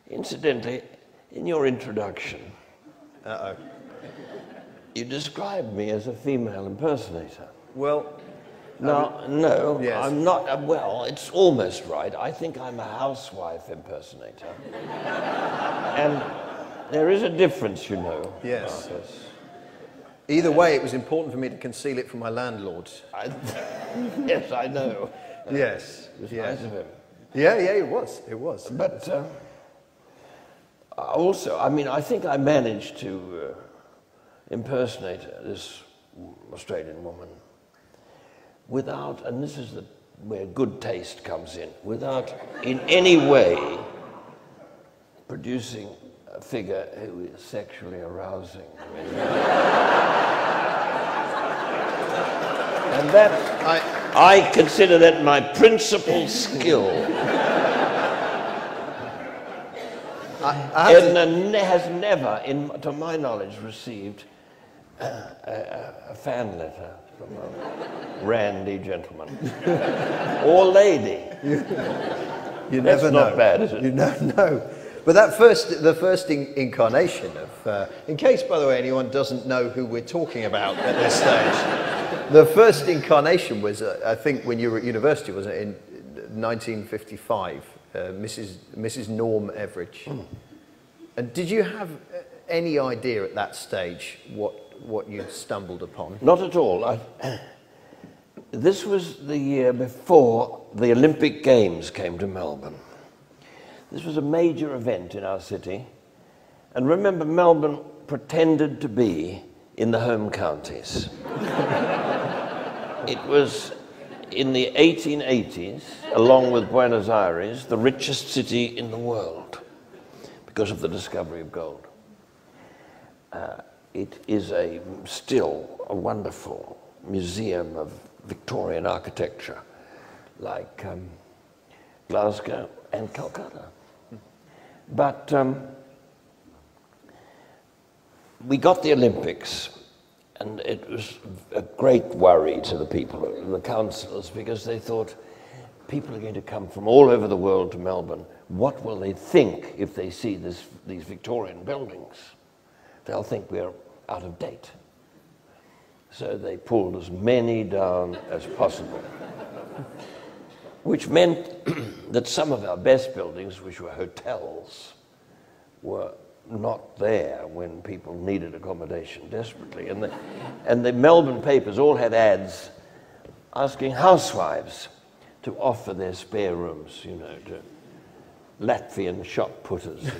Incidentally, in your introduction, Uh-oh. you described me as a female impersonator. Well... No, yes. I'm not. Well, it's almost right. I think I'm a housewife impersonator. And there is a difference, you know. Yes. Marcus. Either way, it was important for me to conceal it from my landlord. Yes, I know. Yes. It was yes. nice of him. Yeah, it was. It was. But also, I mean, I think I managed to impersonate this Australian woman without, and this is where good taste comes in, without in any way producing a figure who is sexually arousing. And that, I consider that my principal skill. Edna has never, to my knowledge, received a fan letter from a randy gentleman or lady. You never know. That's not bad, is it? You never know. But the first incarnation of, in case, by the way, anyone doesn't know who we're talking about at this stage, the first incarnation was, I think, when you were at university, wasn't it, in 1955, Mrs. Norm Everage. Mm. And did you have any idea at that stage what you stumbled upon? Not at all. This was the year before the Olympic Games came to Melbourne. This was a major event in our city. And remember, Melbourne pretended to be in the home counties. It was, in the 1880s, along with Buenos Aires, the richest city in the world because of the discovery of gold. It is still a wonderful museum of Victorian architecture, like Glasgow and Calcutta. But we got the Olympics, and it was a great worry to the people, the councillors, because they thought people are going to come from all over the world to Melbourne. What will they think if they see these Victorian buildings? They'll think we're out of date. So they pulled as many down as possible, which meant that some of our best buildings, which were hotels, were not there when people needed accommodation desperately. And the Melbourne papers all had ads asking housewives to offer their spare rooms, you know, to Latvian shop putters.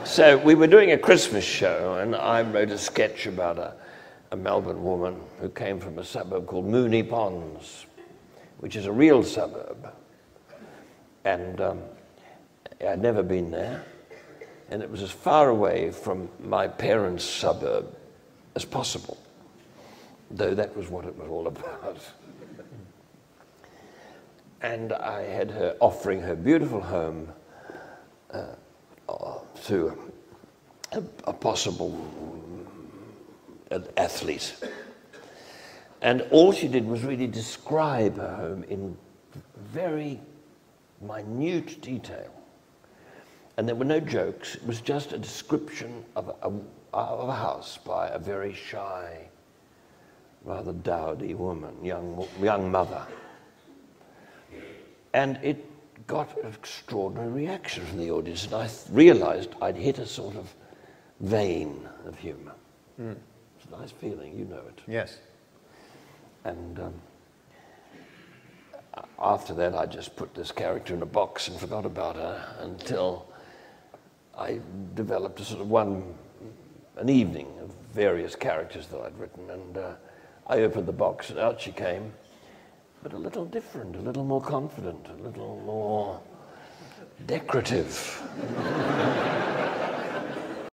So we were doing a Christmas show, and I wrote a sketch about a Melbourne woman who came from a suburb called Moonee Ponds, which is a real suburb. And I'd never been there, and it was as far away from my parents' suburb as possible, though that was what it was all about. And I had her offering her beautiful home to a possible athlete. And all she did was really describe her home in very minute detail. And there were no jokes. It was just a description of a house by a very shy, rather dowdy woman, young mother. And it got an extraordinary reaction from the audience, and I realized I'd hit a sort of vein of humor. Mm. It's a nice feeling, you know it. Yes. And after that, I just put this character in a box and forgot about her until I developed a sort of an evening of various characters that I'd written, and I opened the box, and out she came, but a little different, a little more confident, a little more decorative.